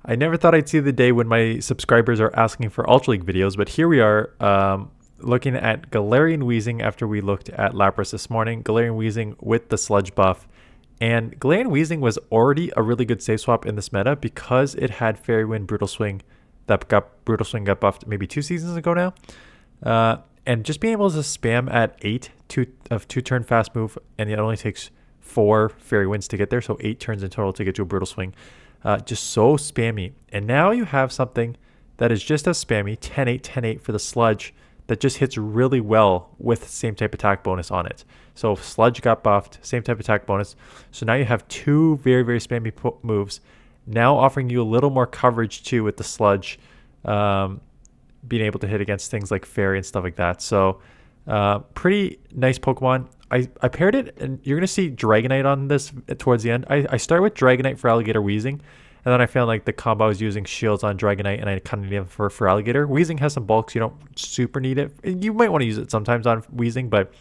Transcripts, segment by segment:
I never thought I'd see the day when my subscribers are asking for Ultra League videos, but here we are, looking at Galarian Weezing after we looked at Lapras this morning. Galarian Weezing with the Sludge buff. And Galarian Weezing was already a really good safe swap in this meta because it had Fairy Wind Brutal Swing got buffed maybe 2 seasons ago now. And just being able to spam at 2 turn fast move, and it only takes 4 Fairy Winds to get there, so 8 turns in total to get to a Brutal Swing. Just so spammy. And now you have something that is just as spammy, 10-8, 10-8 for the Sludge, that just hits really well with same type attack bonus on it. So Sludge got buffed, same type attack bonus. So now you have two very, very spammy moves, now offering you a little more coverage too with the Sludge, being able to hit against things like Fairy and stuff like that. So pretty nice Pokemon. I paired it, and you're going to see Dragonite on this towards the end. I start with Dragonite for Feraligatr Weezing, and then I found like the combo I was using shields on Dragonite, and I kind of need it for Feraligatr. Weezing has some bulk, so you don't super need it. You might want to use it sometimes on Weezing, but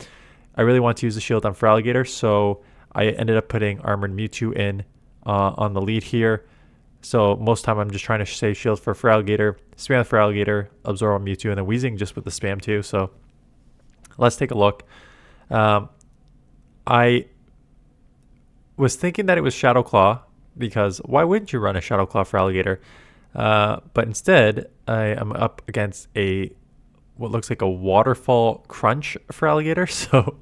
I really want to use the shield on Feraligatr, so I ended up putting Armored Mewtwo in on the lead here. So most time I'm just trying to save shields for Feraligatr, spam the Feraligatr, absorb on Mewtwo, and then Weezing just with the spam too. So let's take a look. I was thinking that it was Shadow Claw, because why wouldn't you run a Shadow Claw Feraligatr? But instead, I am up against what looks like a Waterfall Crunch Feraligatr. So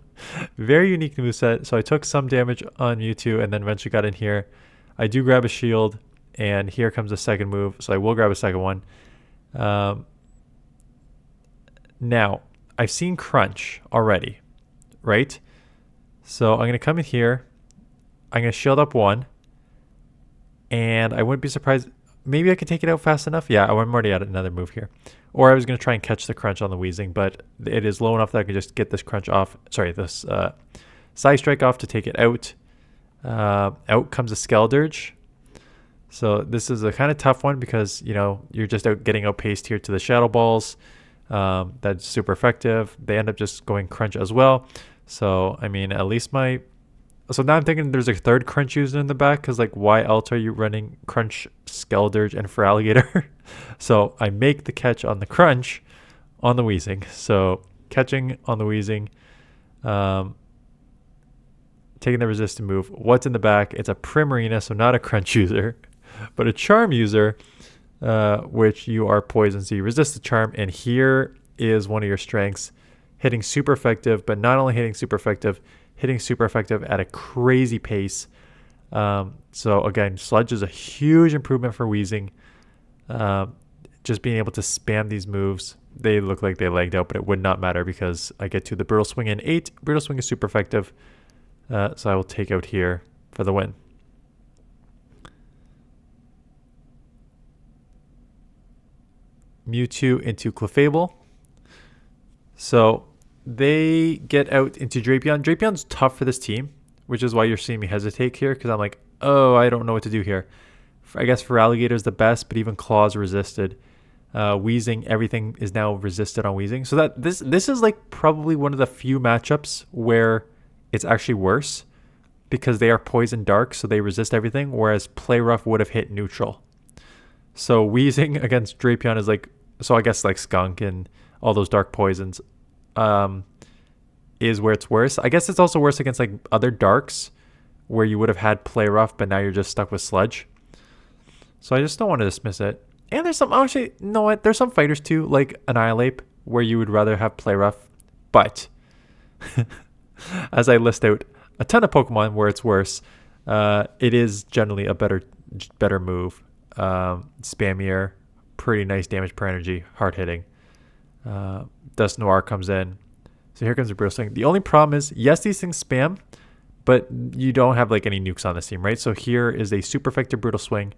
very unique moveset. So I took some damage on Mewtwo and then eventually got in here. I do grab a shield, and here comes the second move. So I will grab a second one. Now, I've seen Crunch already, right? So I'm going to come in here. I'm going to shield up one. And I wouldn't be surprised. Maybe I could take it out fast enough. Yeah, I'm already at another move here. Or I was going to try and catch the Crunch on the Weezing, but it is low enough that I can just get this Crunch off. Sorry, this Side Strike off to take it out. Out comes a Skeldurge. So this is a kind of tough one because, you're just getting outpaced here to the Shadow Balls. That's super effective. They end up just going Crunch as well. So, I mean, at least So now I'm thinking there's a third Crunch user in the back, because, like, why else are you running Crunch, Skeldurge, and Feraligatr? So I make the catch on the Crunch on the Weezing. So catching on the Weezing, taking the resistant move. What's in the back? It's a Primarina, so not a Crunch user, but a Charm user, which you are poisoned, so you resist the Charm. And here is one of your strengths. Hitting super effective, but not only hitting super effective at a crazy pace. So again, Sludge is a huge improvement for Weezing. Just being able to spam these moves. They look like they lagged out, but it would not matter because I get to the Brutal Swing in 8. Brutal Swing is super effective. So I will take out here for the win. Mewtwo into Clefable. So they get out into Drapion. Drapion's tough for this team, which is why you're seeing me hesitate here, because I'm like, oh, I don't know what to do here. I guess Feraligatr is the best, but even Claw's resisted. Weezing, everything is now resisted on Weezing. So that this is like probably one of the few matchups where it's actually worse, because they are Poison Dark, so they resist everything, whereas Play Rough would have hit neutral. So Weezing against Drapion is like, so I guess like Skunk and all those dark poisons is where it's worse. I guess it's also worse against like other darks where you would have had Play Rough, but now you're just stuck with Sludge. So I just don't want to dismiss it. And there's some, actually, you know what? There's some fighters too, like Annihilate, where you would rather have Play Rough. But as I list out a ton of Pokemon where it's worse, it is generally a better move. Spammier, pretty nice damage per energy, hard hitting. Dust Noir comes in. So here comes the Brutal Swing. The only problem is, yes, these things spam, but you don't have like any nukes on this team, right? So here is a super effective Brutal Swing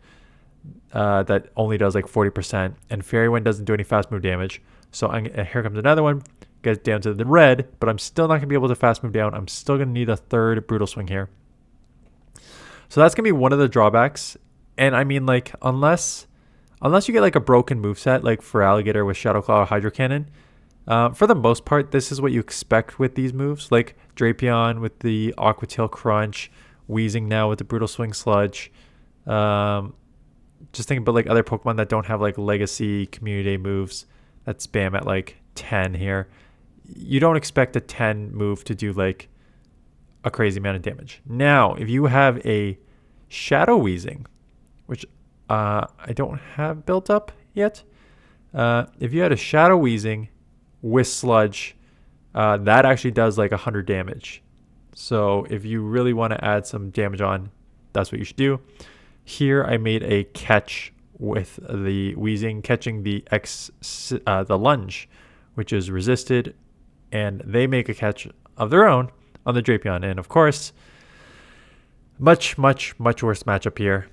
that only does like 40%, and Fairy Wind doesn't do any fast move damage. So here comes another one, gets down to the red, but I'm still not going to be able to fast move down. I'm still going to need a third Brutal Swing here. So that's going to be one of the drawbacks. And I mean, like, unless you get like a broken moveset like Feraligatr with Shadow Claw or Hydro Cannon, for the most part, this is what you expect with these moves, like Drapion with the Aqua Tail Crunch, Weezing now with the Brutal Swing Sludge. just think about like other Pokemon that don't have like legacy community moves that spam at like 10 here. You don't expect a 10 move to do like a crazy amount of damage. Now, if you have a Shadow Weezing, which I don't have built up yet. If you had a Shadow Weezing with Sludge, that actually does like 100 damage. So if you really want to add some damage on, that's what you should do. Here I made a catch with the Weezing, catching the the Lunge, which is resisted, and they make a catch of their own on the Drapion. And of course, much worse matchup here.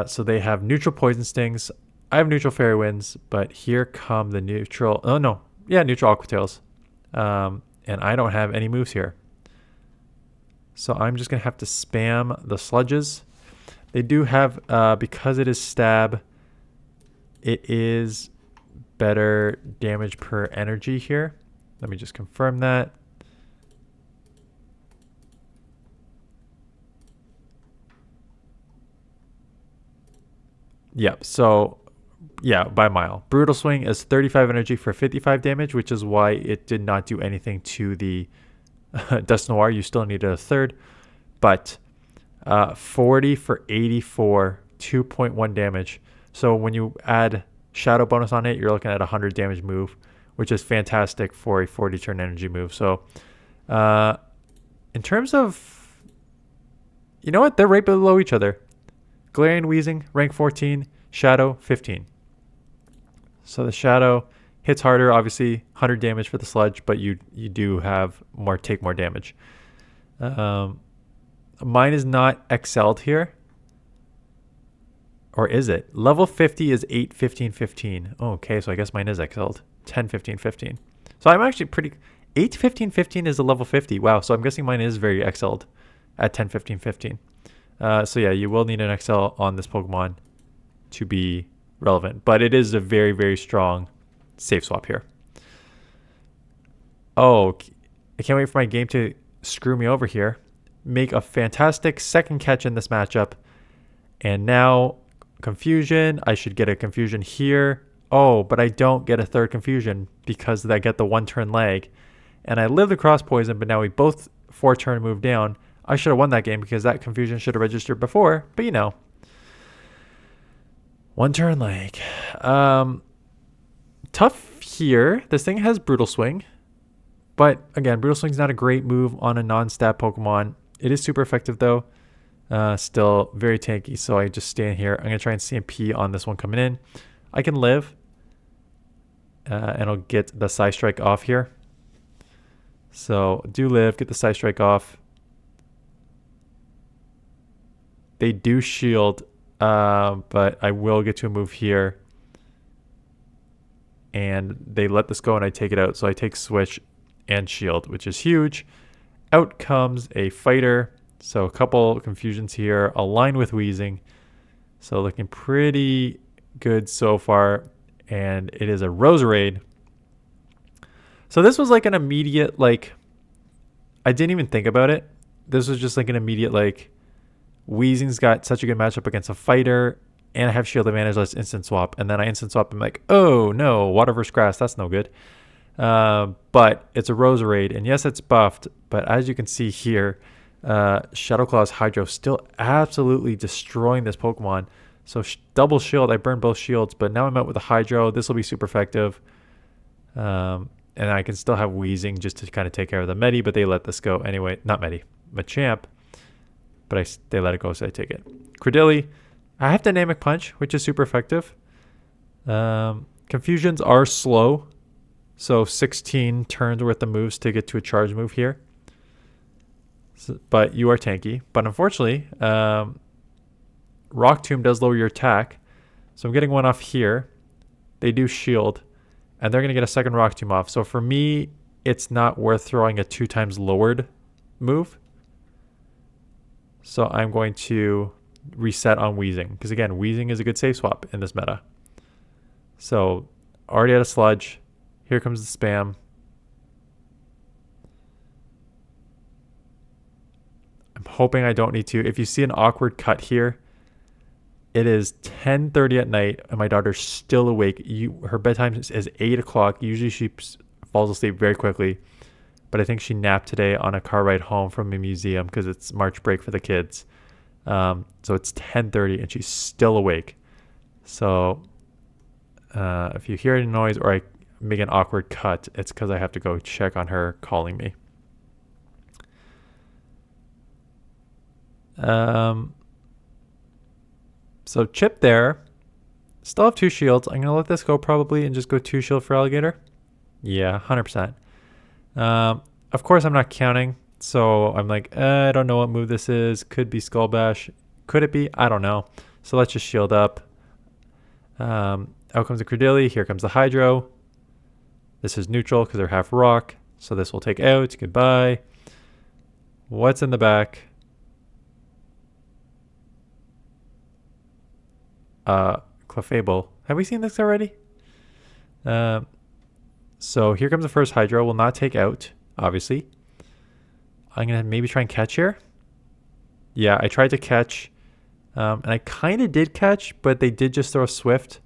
So they have neutral Poison Stings. I have neutral Fairy Winds, but here come the neutral... Oh, no. Yeah, neutral Aqua Tails. And I don't have any moves here. So I'm just going to have to spam the Sludges. They do have... because it is Stab, it is better damage per energy here. Let me just confirm that. Yep, so yeah, by a mile. Brutal Swing is 35 energy for 55 damage, which is why it did not do anything to the Dust Noir. You still needed a third, but 40 for 84, 2.1 damage. So when you add Shadow bonus on it, you're looking at a 100 damage move, which is fantastic for a 40 turn energy move. So in terms of, you know what, they're right below each other. Galarian Weezing, rank 14, Shadow, 15. So the Shadow hits harder, obviously, 100 damage for the Sludge, but you do have take more damage. Mine is not excelled here. Or is it? Level 50 is 8, 15, 15. Oh, okay, so I guess mine is excelled. 10, 15, 15. So I'm actually pretty... 8, 15, 15 is a level 50. Wow, so I'm guessing mine is very excelled at 10, 15, 15. So yeah, you will need an XL on this Pokemon to be relevant, but it is a very strong safe swap here. Oh, I can't wait for my game to screw me over here. Make a fantastic second catch in this matchup, and now Confusion. I should get a Confusion here. Oh, but I don't get a third Confusion because I get the 1-turn lag, and I live the Cross Poison, but now we both 4-turn move down. I should have won that game because that Confusion should have registered before, but you know. 1-turn lag. Tough here. This thing has Brutal Swing, but again, Brutal Swing's not a great move on a non-stat Pokemon. It is super effective though. Still very tanky, so I just stand here. I'm going to try and CMP on this one coming in. I can live, and I'll get the Psy Strike off here. So do live, get the Psy Strike off. They do shield, but I will get to a move here. And they let this go and I take it out. So I take Switch and shield, which is huge. Out comes a Fighter. So a couple Confusions here, aligned with Weezing. So looking pretty good so far. And it is a Roserade. So this was like an immediate, like, I didn't even think about it. This was just like an immediate, like, Weezing's got such a good matchup against a Fighter, and I have shield advantage. Let's instant swap. And then I instant swap. I'm like, oh no, water versus grass. That's no good. But it's a Roserade, and yes, it's buffed. But as you can see here, Shadow Claw's Hydro still absolutely destroying this Pokemon. So double shield. I burned both shields, but now I'm out with a Hydro. This will be super effective. And I can still have Weezing just to kind of take care of the Medi, but they let this go anyway. Not Medi, Machamp. But they let it go, so I take it. Credilli, I have Dynamic Punch, which is super effective. Confusions are slow, so 16 turns worth of moves to get to a charge move here. So, but you are tanky. But unfortunately, Rock Tomb does lower your attack, so I'm getting one off here. They do shield, and they're going to get a second Rock Tomb off. So for me, it's not worth throwing a 2 times lowered move. So I'm going to reset on Weezing. Because again, Weezing is a good safe swap in this meta. So already at a Sludge. Here comes the spam. I'm hoping I don't need to. If you see an awkward cut here, It is 10:30 at night, and my daughter's still awake. Her bedtime is 8 o'clock. Usually she falls asleep very quickly, but I think she napped today on a car ride home from a museum because it's March break for the kids. So it's 10:30, and she's still awake. So if you hear any noise or I make an awkward cut, it's because I have to go check on her calling me. So Chip there. Still have 2 shields. I'm going to let this go probably and just go 2 shield for Alligator. Yeah, 100%. Of course, I'm not counting. So I'm like, I don't know what move this is. Could be Skull Bash. Could it be? I don't know. So let's just shield up. Out comes the Credilli. Here comes the Hydro. This is neutral because they're half rock. So this will take out. Goodbye. What's in the back? Clefable. Have we seen this already? So here comes the first Hydro. Will not take out, obviously. I'm going to maybe try and catch here. Yeah, I tried to catch. And I kind of did catch, but they did just throw Swift.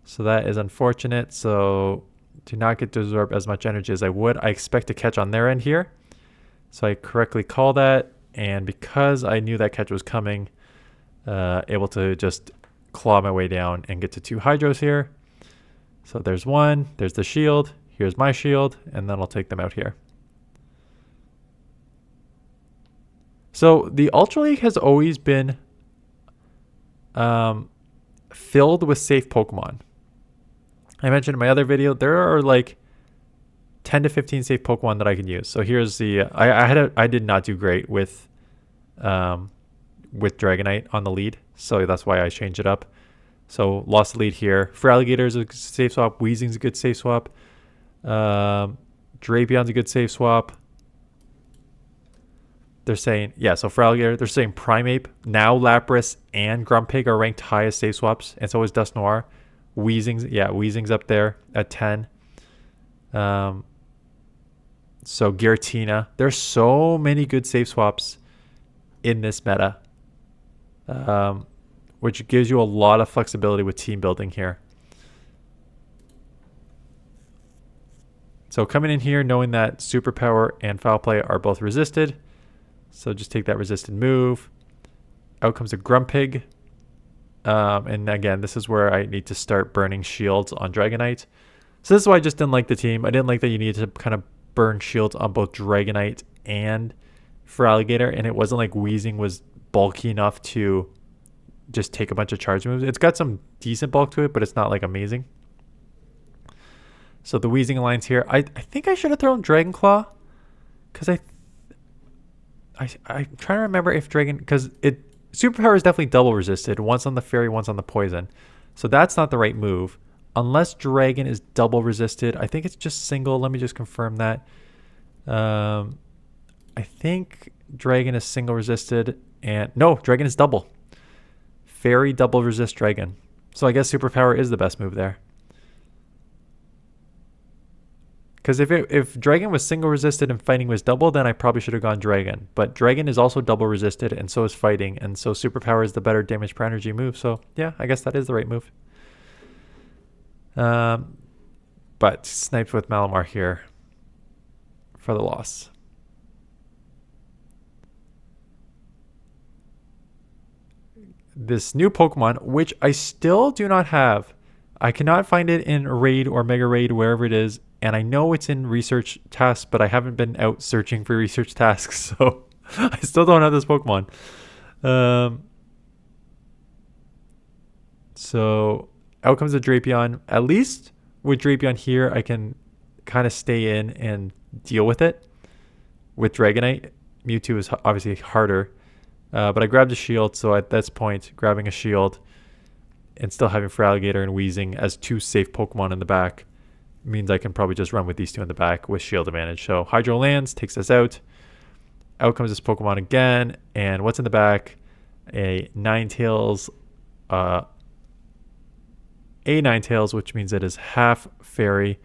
So that is unfortunate. So do not get to absorb as much energy as I would. I expect to catch on their end here. So I correctly call that. And because I knew that catch was coming, able to just claw my way down and get to 2 Hydros here. So there's one. There's the shield. Here's my shield. And then I'll take them out here. So the Ultra League has always been filled with safe Pokemon. I mentioned in my other video, there are like 10 to 15 safe Pokemon that I can use. So here's the, I did not do great with Dragonite on the lead. So that's why I changed it up. So lost the lead here. Feraligatr is a safe swap. Weezing's a good safe swap. Drapion's a good safe swap. They're saying, yeah, so Feraligatr, they're saying Primeape, now Lapras, and Grumpig are ranked high as safe swaps, and so is Dust Noir. Weezing's up there at 10. So Giratina. There's so many good safe swaps in this meta, which gives you a lot of flexibility with team building here. So coming in here, knowing that Superpower and Foul Play are both resisted. So just take that resisted move. Out comes a Grumpig. And again, this is where I need to start burning shields on Dragonite. So this is why I just didn't like the team. I didn't like that you needed to kind of burn shields on both Dragonite and Feraligatr. And it wasn't like Weezing was bulky enough to just take a bunch of charge moves. It's got some decent bulk to it, but it's not like amazing. So the Weezing Alliance here. I think I should have thrown Dragon Claw. Because I'm trying to remember if Dragon, because Superpower is definitely double resisted, once on the Fairy, once on the Poison. So that's not the right move. Unless Dragon is double resisted. I think it's just single. Let me just confirm that. I think Dragon is single resisted. And no, Dragon is double. Fairy double resist Dragon. So I guess Superpower is the best move there. Because if Dragon was single resisted and fighting was double, then I probably should have gone Dragon. But Dragon is also double resisted, and so is fighting. And so Superpower is the better damage per energy move. So yeah, I guess that is the right move. But sniped with Malamar here for the loss. This new Pokemon, which I still do not have. I cannot find it in Raid or Mega Raid, wherever it is. And I know it's in research tasks, but I haven't been out searching for research tasks. So I still don't have this Pokemon. So out comes a Drapion. At least with Drapion here, I can kind of stay in and deal with it. With Dragonite, Mewtwo is obviously harder. But I grabbed a shield. So at this point, grabbing a shield and still having Feraligatr and Weezing as 2 safe Pokemon in the back means I can probably just run with these 2 in the back with shield advantage. So Hydro lands, takes us out. Out comes this Pokemon again. And what's in the back? A Ninetales. A Ninetales, which means it is half Fairy.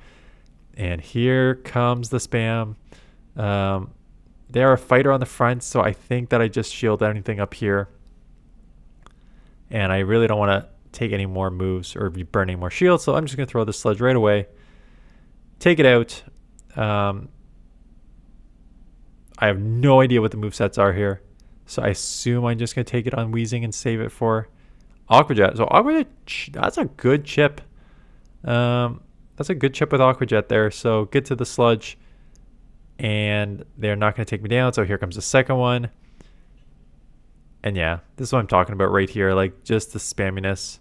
And here comes the spam. They are a fighter on the front, so I think that I just shield anything up here. and I really don't want to take any more moves or be burning more shields, so I'm just going to throw the Sludge right away, take it out. I have no idea what the movesets are here, so I assume I'm just going to take it on Weezing and save it for Aqua Jet. So Aqua Jet, that's a good chip. That's a good chip with Aqua Jet there. So get to the Sludge, and they're not going to take me down. So here comes the second one. And yeah, this is what I'm talking about right here, like just the spamminess.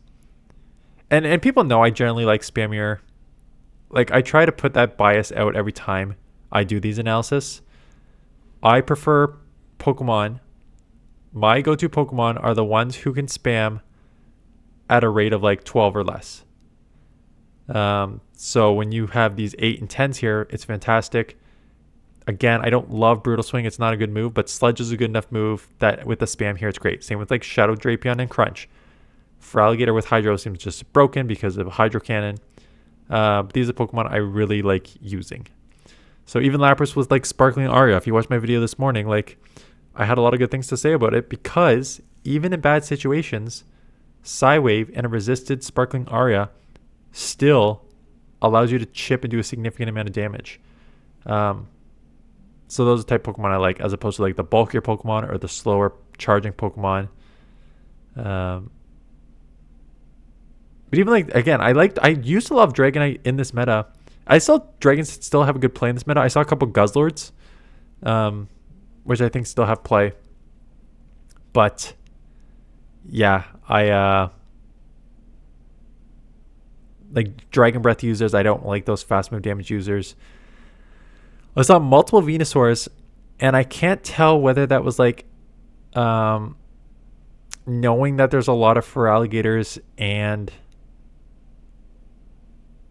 And people know I generally like spammier. Like I try to put that bias out every time I do these analysis. I prefer Pokemon. My go-to Pokemon are the ones who can spam at a rate of like 12 or less. So when you have these 8 and 10s here, it's fantastic. Again, I don't love Brutal Swing. It's not a good move, but Sludge is a good enough move that with the spam here, it's great. Same with like Shadow Drapion and Crunch. Feraligatr with Hydro seems just broken because of Hydro Cannon. But these are Pokemon I really like using. So even Lapras with like Sparkling Aria. If you watched my video this morning, like I had a lot of good things to say about it because even in bad situations, Psywave and a resisted Sparkling Aria still allows you to chip and do a significant amount of damage. So those are the type of Pokemon I like, as opposed to like the bulkier Pokemon or the slower charging Pokemon. But even like, again, I used to love Dragonite in this meta. I still, Dragons still have a good play in this meta. I saw a couple Guzzlords, which I think still have play. But yeah, like Dragon Breath users, I don't like those fast move damage users. I saw multiple Venusaurs, and I can't tell whether that was like knowing that there's a lot of Feraligatrs and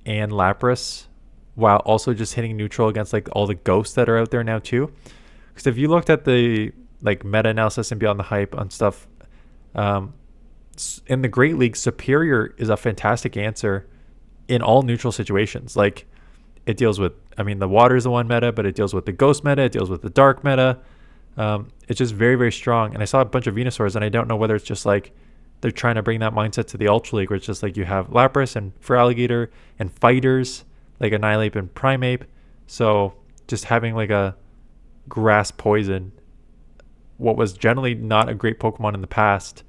Lapras, while also just hitting neutral against like all the ghosts that are out there now too. Because if you looked at the like meta analysis and Beyond the Hype on stuff, in the Great League, Superior is a fantastic answer in all neutral situations. Like it deals with, I mean, the water is the one meta, but it deals with the ghost meta, it deals with the dark meta. It's just very, very strong. And I saw a bunch of Venusaurs, and I don't know whether it's just like they're trying to bring that mindset to the Ultra League, where it's just like you have Lapras and Feraligatr and fighters like Annihilape and Primeape. So just having like a grass poison, what was generally not a great Pokemon in the past,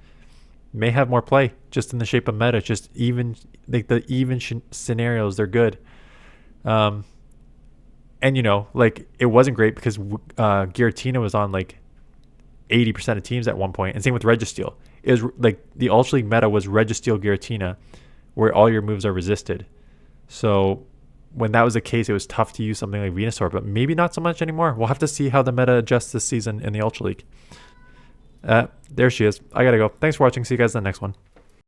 may have more play just in the shape of meta. Just even like the even scenarios, they're good. And you know, like it wasn't great because Giratina was on like 80% of teams at one point, and same with Registeel. It was like the Ultra League meta was Registeel Giratina, where all your moves are resisted. So when that was the case, it was tough to use something like Venusaur, but maybe not so much anymore. We'll have to see how the meta adjusts this season in the Ultra League. There she is. I gotta go. Thanks for watching. See you guys in the next one.